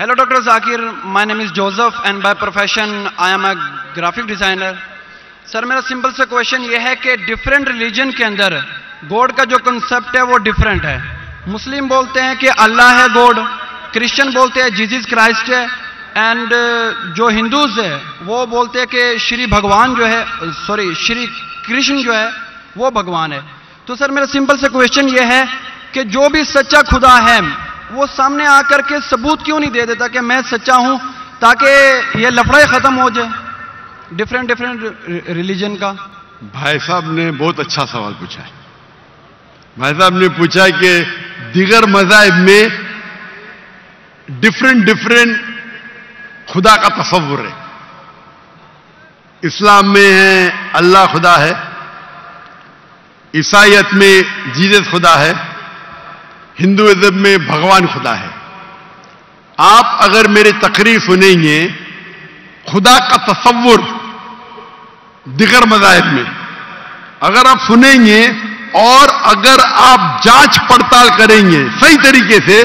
Hello, Dr. Zakir. My name is Joseph and by profession I am a graphic designer. سر میرا simple سا question یہ ہے کہ different religion کے اندر good کا جو کنسپٹ ہے وہ ڈفرینٹ ہے. مسلم بولتے ہیں کہ اللہ ہے گوڈ, کرسچن بولتے ہیں جیزس کرائسٹ ہے, اینڈ جو ہندوز ہے وہ بولتے ہیں کہ شری بھگوان جو ہے شری کرشن جو ہے وہ بھگوان ہے. تو سر میرا سمپل سا کویشچن یہ ہے کہ جو بھی سچا خدا ہے وہ سامنے آ کر کے ثبوت کیوں نہیں دے دیتا کہ میں سچا ہوں, تاکہ یہ لفڑے ختم ہو جائے ڈفرینٹ ریلیجن کا. بھائی صاحب نے بہت اچھا سوال پوچھا ہے. بھائی صاحب نے پوچھا کہ دیگر مذاہب میں ڈفرینٹ خدا کا تصور ہے. اسلام میں ہے اللہ خدا ہے, عیسائیت میں جیزس خدا ہے, ہندوازم میں بھگوان خدا ہے. آپ اگر میری تقریر سنیں گے خدا کا تصور دیگر مذاہب میں اگر آپ سنیں گے اور اگر آپ جانچ پڑتال کریں گے صحیح طریقے سے,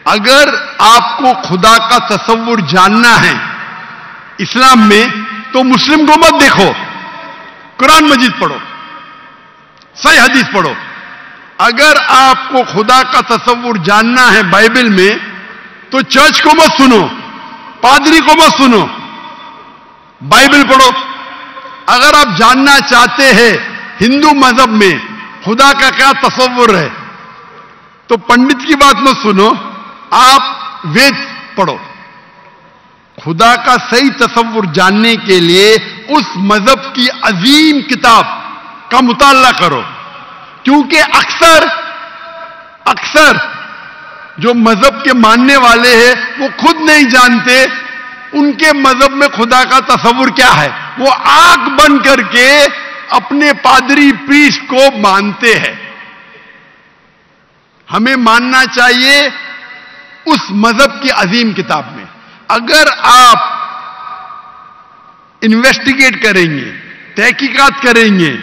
اگر آپ کو خدا کا تصور جاننا ہے اسلام میں تو مسلم کو مت دیکھو, قرآن مجید پڑھو, صحیح حدیث پڑھو. اگر آپ کو خدا کا تصور جاننا ہے بائبل میں تو چرچ کو مت سنو, پادری کو مت سنو, بائبل پڑھو. اگر آپ جاننا چاہتے ہیں ہندو مذہب میں خدا کا کیا تصور ہے تو پنڈت کی بات مت سنو, آپ وید پڑھو. خدا کا صحیح تصور جاننے کے لیے اس مذہب کی عظیم کتاب کا مطالعہ کرو, کیونکہ اکثر جو مذہب کے ماننے والے ہیں وہ خود نہیں جانتے ان کے مذہب میں خدا کا تصور کیا ہے. وہ آنکھ بند کر کے اپنے پادری پریسٹ کو مانتے ہیں. ہمیں ماننا چاہیے اس مذہب کی عظیم کتاب میں. اگر آپ انویسٹیگیٹ کریں گے, تحقیقات کریں گے,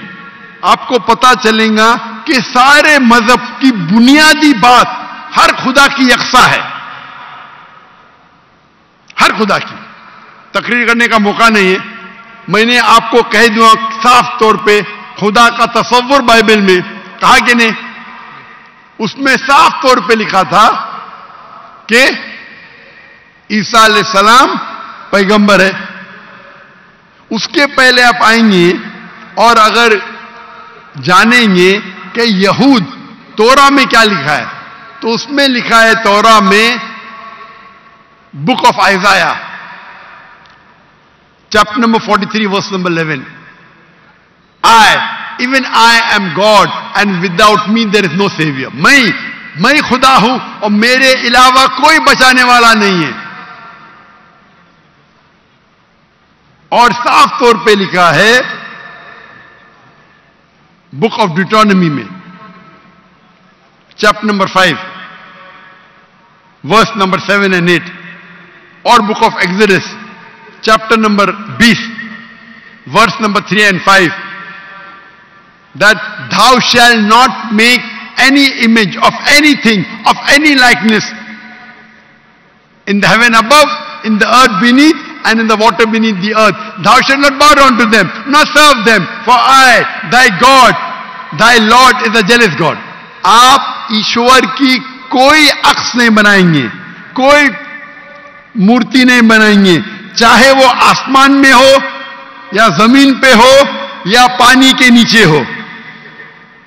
آپ کو پتا چلے گا کہ سارے مذہب کی بنیادی بات ہر خدا کی یکساں ہے. ہر خدا کی. تقریر کرنے کا موقع نہیں ہے, میں نے آپ کو کہہ دوں صاف طور پہ خدا کا تصور بائبل میں کہا کہ نہیں, اس میں صاف طور پہ لکھا تھا کہ عیسیٰ علیہ السلام پیغمبر ہے. اس کے پہلے آپ آئیں گے اور اگر جانیں گے کہ یہود تورا میں کیا لکھا ہے تو اس میں لکھا ہے تورا میں book of Isaiah chapter number 43 verse number 11, even I am God and without me there is no savior. میں خدا ہوں اور میرے علاوہ کوئی بچانے والا نہیں ہے. اور صاف طور پہ لکھا ہے بک آف ڈیوٹرانومی میں chapter number 5 verse number 7 and 8, اور book of Exodus chapter number 20 verse number 3 and 5, that thou shalt not make any image of anything of any likeness in the heaven above, in the earth beneath, and in the water beneath the earth. Thou shalt not bow down to them, nor serve them, for I, thy God, thy Lord is a jealous God. آپ ایشور کی کوئی عکس نہیں بنائیں گے, کوئی مورتی نہیں بنائیں گے, چاہے وہ آسمان میں ہو یا زمین پہ ہو یا پانی کے نیچے ہو.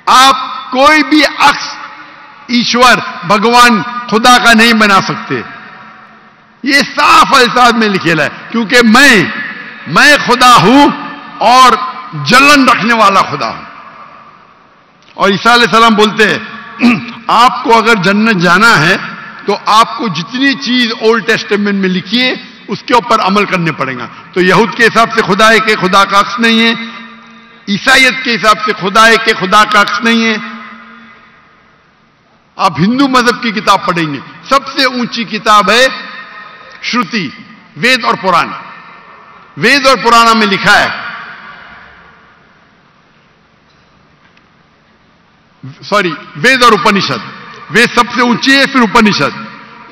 آپ کوئی بھی عکس ایشور بھگوان خدا کا نہیں بنا سکتے. یہ صاف الفاظ میں لکھا ہے, کیونکہ میں خدا ہوں اور جلن رکھنے والا خدا ہوں. اور عیسیٰ علیہ السلام بولتے ہیں آپ کو اگر جنت جانا ہے تو آپ کو جتنی چیز اولڈ ٹیسٹمنٹ میں لکھی ہے اس کے اوپر عمل کرنے پڑے گا. تو یہود کے حساب سے خدا ہے کہ خدا کا عکس نہیں ہے, عیسائیت کے حساب سے خدا ہے کہ خدا کا عکس نہیں ہے. آپ ہندو مذہب کی کتاب پڑھیں گے, سب سے اونچی کتاب ہے شروتی, وید اور پران. وید اور پرانا میں لکھا ہے, وید اور اپنشد. وید سب سے اونچی ہے, پھر اپنشد.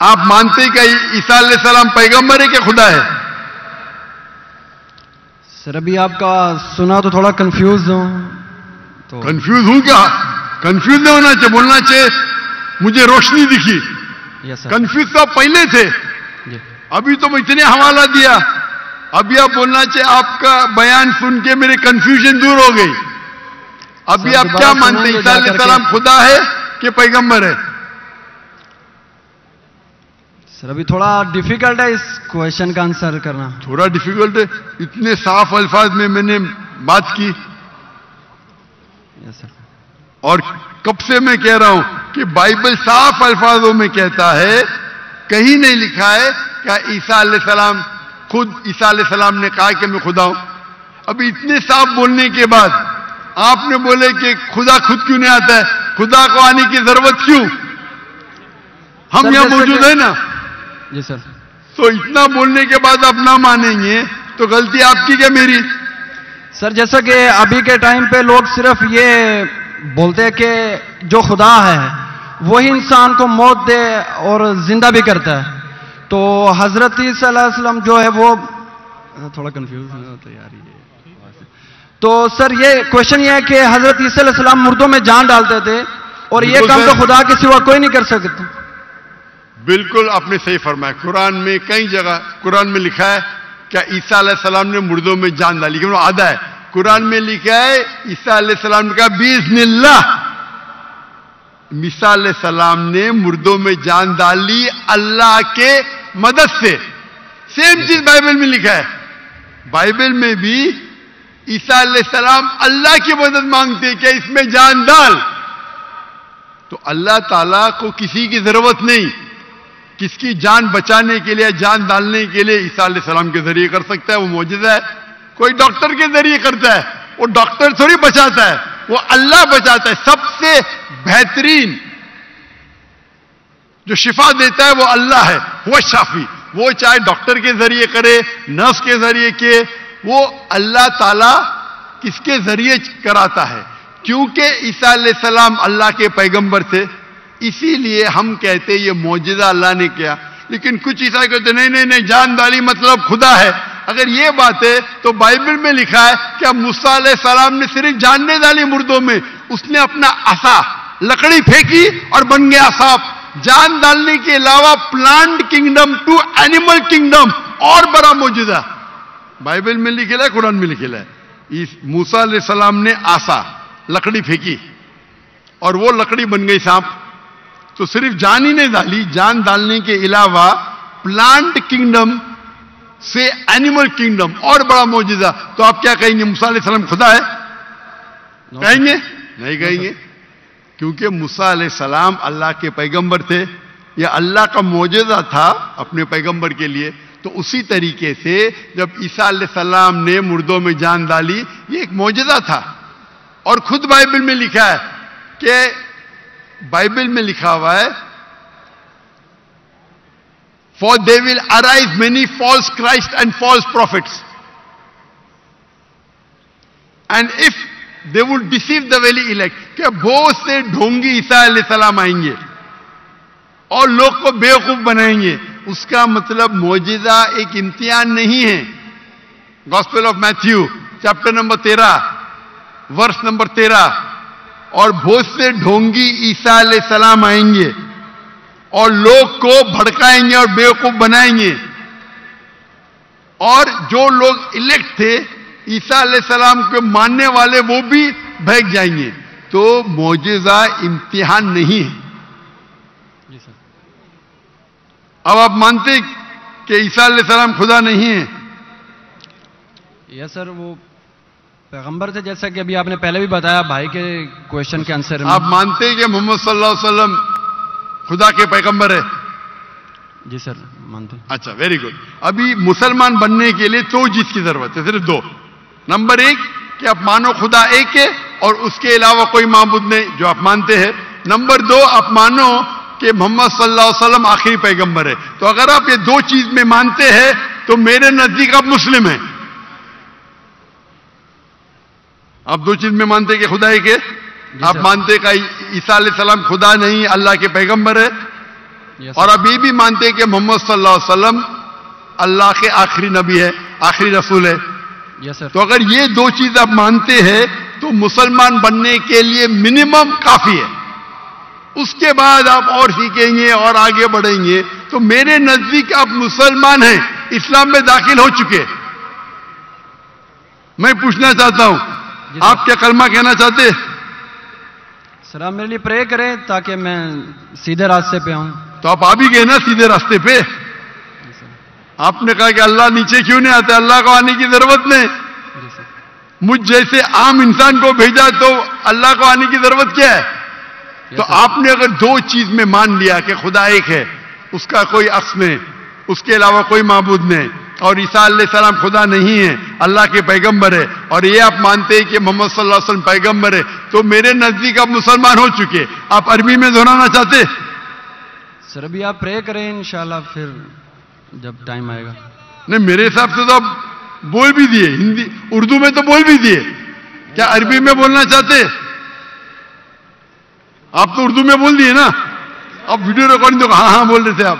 آپ مانتے ہیں کہ عیسیٰ علیہ السلام پیغمبر ہے کہ خدا ہے؟ سر ابھی آپ کا سنا تو تھوڑا کنفیوز ہوں. تو کنفیوز ہوں کیا؟ کنفیوز نہیں ہونا چاہیے, بولنا چاہیے مجھے روشنی دکھی. یس سر. کنفیوز تو آپ پہلے تھے, جی ابھی تو میں اتنے حوالہ دیا. ابھی آپ بولنا چاہیے آپ کا بیان سن کے میرے کنفیوژن دور ہو گئی. ابھی آپ کیا مانتے ہیں, عیسیٰ علیہ السلام خدا ہے کہ پیغمبر ہے؟ سر ابھی تھوڑا ڈیفیکلٹ ہے اس کوشچن کا آنسر کرنا. تھوڑا ڈیفیکلٹ ہے, اتنے صاف الفاظ میں نے بات کی. یس سر. اور کب سے میں کہہ رہا ہوں کہ بائبل صاف الفاظوں میں کہتا ہے, کہیں نہیں لکھا ہے کہ عیسیٰ علیہ السلام خود عیسیٰ علیہ السلام نے کہا کہ میں خدا ہوں. ابھی اتنے صاف بولنے کے بعد آپ نے بولے کہ خدا خود کیوں نہیں آتا ہے, خدا کو آنے کی ضرورت کیوں؟ ہم یہاں موجود ہیں نا. جی سر. تو اتنا بولنے کے بعد آپ نہ مانیں گے تو غلطی آپ کی کیا میری؟ سر جیسا کہ ابھی کے ٹائم پہ لوگ صرف یہ بولتے ہیں کہ جو خدا ہے وہی انسان کو موت دے اور زندہ بھی کرتا ہے. تو حضرت صلی اللہ علیہ وسلم جو ہے وہ تھوڑا کنفیوز ہوتا ہے یار. تو سر یہ کوشچن یہ ہے کہ حضرت عیسیٰ علیہ السلام مردوں میں جان ڈالتے تھے اور یہ کام تو خدا کے سوا کوئی نہیں کر سکتا. بالکل آپ نے صحیح فرمایا. قرآن میں کئی جگہ قرآن میں لکھا ہے کہ عیسیٰ علیہ السلام نے مردوں میں جان ڈالی, لیکن وہ آدھا ہے. قرآن میں لکھا ہے عیسیٰ علیہ السلام نے کہا بِإِذْنِ اللَّهِ. عیسیٰ علیہ السلام نے مردوں میں جان ڈالی اللہ کے مدد سے. سیم چیز بائبل میں لکھا ہے. بائبل میں بھی عیسیٰ علیہ السلام اللہ کی مدد مانگتے کہ اس میں جان ڈال. تو اللہ تعالیٰ کو کسی کی ضرورت نہیں, کس کی جان بچانے کے لیے جان ڈالنے کے لیے عیسیٰ علیہ السلام کے ذریعے کر سکتا ہے. وہ معجزہ ہے. کوئی ڈاکٹر کے ذریعے کرتا ہے, وہ ڈاکٹر تھوڑی بچاتا ہے, وہ اللہ بچاتا ہے. سب سے بہترین جو شفا دیتا ہے وہ اللہ ہے, وہ شافی. وہ چاہے ڈاکٹر کے ذریعے کرے, نرس کے ذریعے کے, وہ اللہ تعالیٰ کس کے ذریعے کراتا ہے. کیونکہ عیسیٰ علیہ السلام اللہ کے پیغمبر تھے, اسی لیے ہم کہتے یہ معجزہ اللہ نے کیا. لیکن کچھ عیسائی کہتے نہیں جان ڈالی مطلب خدا ہے. اگر یہ بات ہے تو بائبل میں لکھا ہے کہ موسیٰ علیہ السلام نے صرف جان نہیں ڈالی مردوں میں, اس نے اپنا عصا لکڑی پھینکی اور بن گیا سانپ. جان ڈالنے کے علاوہ plant kingdom to animal kingdom اور بڑا معجزہ بائبل میں لکھا ہے, قرآن میں لکھا ہے. موسیٰ علیہ السلام نے عصا لکڑی پھینکی اور وہ لکڑی بن گئی سانپ. تو صرف جان ہی نہیں ڈالی, جان ڈالنے کے علاوہ پلانٹ کنگڈم سے اینیمل کنگڈم اور بڑا معجزہ. تو آپ کیا کہیں گے, موسیٰ علیہ السلام خدا ہے؟ کہیں گے نہیں کہیں گے, کیونکہ موسیٰ علیہ السلام اللہ کے پیغمبر تھے. یہ اللہ کا معجزہ تھا اپنے پیغمبر کے لیے. تو اسی طریقے سے جب عیسیٰ علیہ السلام نے مردوں میں جان ڈالی یہ ایک معجزہ تھا. اور خود بائبل میں لکھا ہے کہ بائبل میں لکھا ہوا ہے For they will arise many false Christ and false prophets. And if they would deceive the very elect, کہ بہت سے ڈھونگی عیسیٰ علیہ السلام آئیں گے اور لوگ کو بیوقوف بنائیں گے. اس کا مطلب معجزہ ایک امتحان نہیں ہے. Gospel of Matthew chapter number 13 verse number 13. اور بہت سے ڈھونگی عیسیٰ علیہ السلام آئیں گے اور لوگ کو بھڑکائیں گے اور بیوقوف بنائیں گے. اور جو لوگ الیکٹ تھے عیسیٰ علیہ السلام کے ماننے والے وہ بھی بھاگ جائیں گے. تو معجزہ امتحان نہیں ہے. اب آپ مانتے کہ عیسیٰ علیہ السلام خدا نہیں ہے؟ یس سر, وہ پیغمبر تھے جیسا کہ ابھی آپ نے پہلے بھی بتایا بھائی کے کوشچن کے آنسر میں. آپ مانتے ہیں کہ محمد صلی اللہ علیہ وسلم خدا کے پیغمبر ہے؟ جی سر مانتے. اچھا, ویری گڈ. ابھی مسلمان بننے کے لیے 2 چیز کی ضرورت ہے, صرف 2. نمبر 1 کہ آپ مانو خدا ایک ہے اور اس کے علاوہ کوئی معبود نہیں, جو آپ مانتے ہیں. نمبر 2 آپ مانو کہ محمد صلی اللہ علیہ وسلم آخری پیغمبر ہے. تو اگر آپ یہ 2 چیز میں مانتے ہیں تو میرے نزدیک آپ مسلم ہیں. آپ 2 چیز میں مانتے کہ خدا ایک ہے. آپ مانتے کہ عیسیٰ علیہ السلام خدا نہیں اللہ کے پیغمبر ہے. اور اب یہ بھی مانتے ہیں کہ محمد صلی اللہ علیہ وسلم اللہ کے آخری نبی ہے, آخری رسول ہے. یس سر. تو اگر یہ دو چیز آپ مانتے ہیں تو مسلمان بننے کے لیے منیمم کافی ہے. اس کے بعد آپ اور سیکھیں گے اور آگے بڑھیں گے. تو میرے نزدیک آپ مسلمان ہیں, اسلام میں داخل ہو چکے. میں پوچھنا چاہتا ہوں, آپ کیا کلمہ کہنا چاہتے؟ سر آپ میرے لیے پرے کریں تاکہ میں سیدھے راستے پہ آؤں. تو آپ آ بھی گئے نا سیدھے راستے پہ. آپ نے کہا کہ اللہ نیچے کیوں نہیں آتے, اللہ کو آنے کی ضرورت نہیں. مجھ جیسے عام انسان کو بھیجا تو اللہ کو آنے کی ضرورت کیا ہے؟ تو آپ نے اگر دو چیز میں مان لیا کہ خدا ایک ہے, اس کا کوئی عکس نہیں, اس کے علاوہ کوئی معبود نہیں, اور عیسیٰ علیہ السلام خدا نہیں ہے, اللہ کے پیغمبر ہے, اور یہ آپ مانتے ہیں کہ محمد صلی اللہ علیہ وسلم پیغمبر ہے, تو میرے نزدیک آپ مسلمان ہو چکے. آپ عربی میں دہرانا چاہتے؟ سر ابھی آپ پرے کریں انشاءاللہ, پھر جب ٹائم آئے گا. نہیں, میرے حساب سے تو آپ بول بھی دیے, ہندی اردو میں تو بول بھی دیے. کیا عربی میں بولنا چاہتے؟ آپ تو اردو میں بول دیے نا. آپ ویڈیو ریکارڈنگ تو ہاں ہاں بول رہے تھے آپ.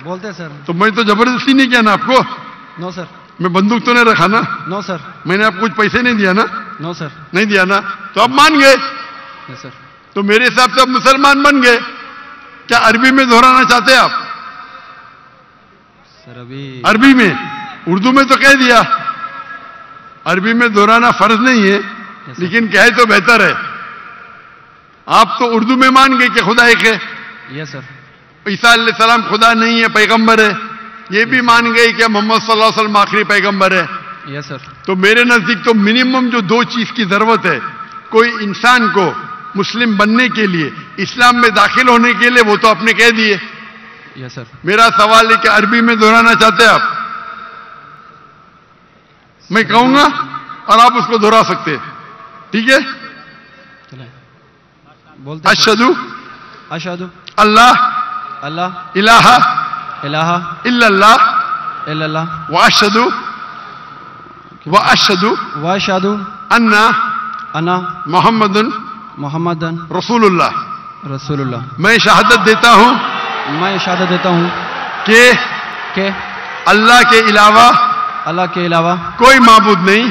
بولتے سر. تو میں تو زبردستی نہیں کیا نا آپ کو. نو سر. میں بندوق تو نہیں رکھا نا. نو سر. میں نے آپ کو کچھ پیسے نہیں دیا نا. نو سر. نہیں دیا نا, تو آپ مان گئے. یس سر. تو میرے حساب سے آپ مسلمان بن گئے. کیا عربی میں دہرانا چاہتے آپ؟ سر ابھی عربی میں, اردو میں تو کہہ دیا. عربی میں دہرانا فرض نہیں ہے, لیکن کہے تو بہتر ہے. آپ تو اردو میں مان گئے کہ خدا ایک ہے. یس سر. عیسیٰ علیہ السلام خدا نہیں ہے, پیغمبر ہے. یہ بھی مان گئے کہ محمد صلی اللہ علیہ وسلم آخری پیغمبر ہے. یس سر. تو میرے نزدیک تو منیمم جو دو چیز کی ضرورت ہے کوئی انسان کو مسلم بننے کے لیے, اسلام میں داخل ہونے کے لیے, وہ تو آپ نے کہہ دیے. یس سر. میرا سوال ہے کہ عربی میں دہرانا چاہتے ہیں آپ؟ میں کہوں گا اور آپ اس کو دہرا سکتے. ٹھیک ہے. بولتے اشہدو اشہدو اللہ اللہ الہ الہ الا اللہ الا اللہ واشہدو واشہدو انا انا محمد محمد رسول اللہ. رسول اللہ. میں شہادت دیتا ہوں میں شہادت دیتا ہوں کہ اللہ کے علاوہ اللہ کے علاوہ کوئی معبود نہیں،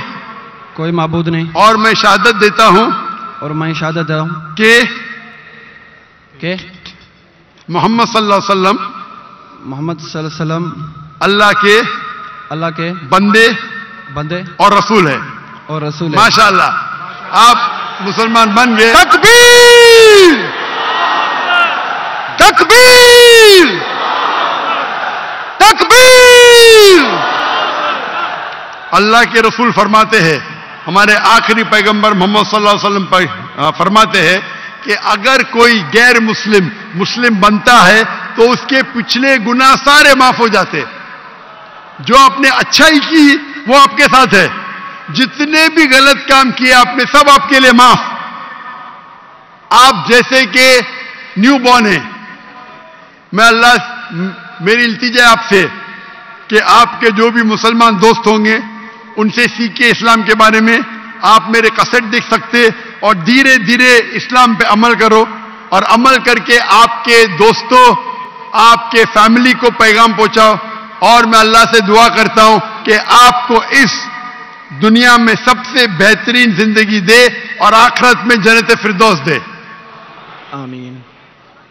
کوئی معبود نہیں، اور میں شہادت دیتا ہوں اور میں شہادت دیتا ہوں کہ محمد صلی اللہ علیہ وسلم محمد صلی اللہ علیہ وسلم اللہ کے بندے اور رسول ہے. اور رسول ہے. ماشاءاللہ آپ مسلمان بن گئے. تکبیر تکبیر تکبیر. اللہ کے رسول فرماتے ہیں، ہمارے آخری پیغمبر محمد صلی اللہ علیہ وسلم فرماتے ہیں کہ اگر کوئی غیر مسلم بنتا ہے تو اس کے پچھلے گناہ سارے معاف ہو جاتے. جو آپ نے اچھائی کی وہ آپ کے ساتھ ہے، جتنے بھی غلط کام کیے آپ نے سب آپ کے لیے معاف. آپ جیسے کہ نیو بورن ہیں. میری التجا ہے آپ سے کہ آپ کے جو بھی مسلمان دوست ہوں گے ان سے سیکھیں اسلام کے بارے میں. آپ میرے کسٹ دیکھ سکتے اور دھیرے دھیرے اسلام پہ عمل کرو، اور عمل کر کے آپ کے دوستوں آپ کے فیملی کو پیغام پہنچاؤ. اور میں اللہ سے دعا کرتا ہوں کہ آپ کو اس دنیا میں سب سے بہترین زندگی دے اور آخرت میں جنت فردوس دے. آمین.